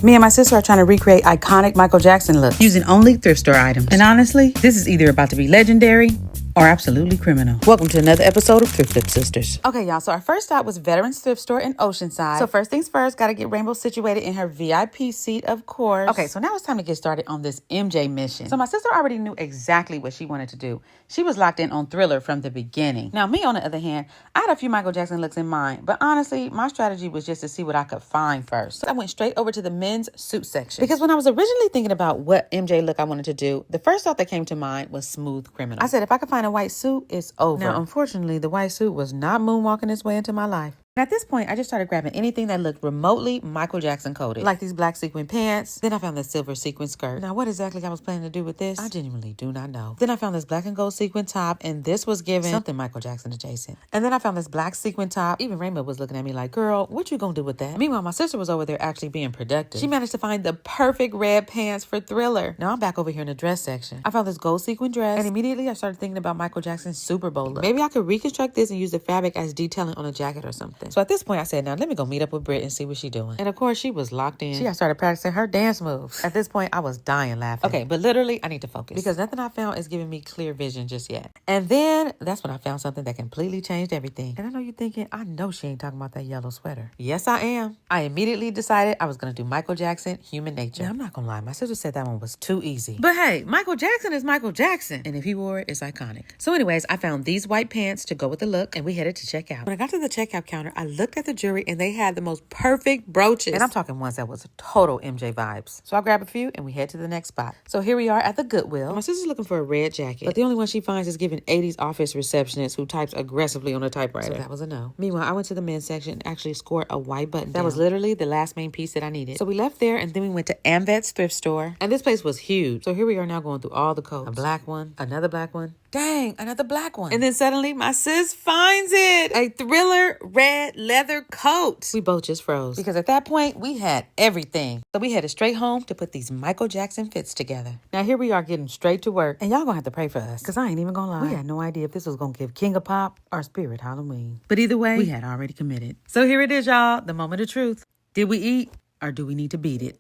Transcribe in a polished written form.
Me and my sister are trying to recreate iconic Michael Jackson looks using only thrift store items. And honestly, this is either about to be legendary or absolutely criminal. Welcome to another episode of Thrift Flip Sisters. Okay, y'all, so our first stop was Veterans Thrift Store in Oceanside. So first things first, gotta get Rainbow situated in her VIP seat, of course. Okay, so now it's time to get started on this MJ mission. So my sister already knew exactly what she wanted to do. She was locked in on Thriller from the beginning. Now, me, on the other hand, I had a few Michael Jackson looks in mind, but honestly, my strategy was just to see what I could find first. So I went straight over to the men's suit section. Because when I was originally thinking about what MJ look I wanted to do, the first thought that came to mind was Smooth Criminal. I said, if I could find a white suit, it's over. Now, unfortunately, the white suit was not moonwalking its way into my life. At this point, I just started grabbing anything that looked remotely Michael Jackson coded, like these black sequin pants. Then I found this silver sequin skirt. Now, what exactly I was planning to do with this, I genuinely do not know. Then I found this black and gold sequin top, and this was giving something Michael Jackson adjacent. And then I found this black sequin top. Even Rainbow was looking at me like, girl, what you gonna do with that? Meanwhile, my sister was over there actually being productive. She managed to find the perfect red pants for Thriller. Now I'm back over here in the dress section. I found this gold sequin dress, and immediately I started thinking about Michael Jackson's Super Bowl look. Maybe I could reconstruct this and use the fabric as detailing on a jacket or something. So at this point, I said, now let me go meet up with Britt and see what she's doing. And of course, she was locked in. She had started practicing her dance moves. At this point, I was dying laughing. Okay, but literally, I need to focus because nothing I found is giving me clear vision just yet. And then that's when I found something that completely changed everything. And I know you're thinking, I know she ain't talking about that yellow sweater. Yes, I am. I immediately decided I was going to do Michael Jackson, Human Nature. Now, I'm not going to lie. My sister said that one was too easy. But hey, Michael Jackson is Michael Jackson. And if he wore it, it's iconic. So anyways, I found these white pants to go with the look and we headed to check out. When I got to the checkout counter, I looked at the jewelry and they had the most perfect brooches. And I'm talking ones that was total MJ vibes. So I grabbed a few and we head to the next spot. So here we are at the Goodwill. My sister's looking for a red jacket, but the only one she finds is giving 80s office receptionist who types aggressively on a typewriter. So that was a no. Meanwhile, I went to the men's section and actually scored a white button. That was literally the last main piece that I needed. So we left there and then we went to Amvet's thrift store. And this place was huge. So here we are now going through all the coats. A black one, another black one. Dang, another black one. And then suddenly my sis finds it. A Thriller red leather coat. We both just froze because at that point we had everything. So we headed straight home to put these Michael Jackson fits together. Now here we are getting straight to work. And y'all gonna have to pray for us because I ain't even gonna lie. We had no idea if this was gonna give King of Pop or Spirit Halloween. But either way, we had already committed. So here it is, y'all. The moment of truth. Did we eat or do we need to beat it?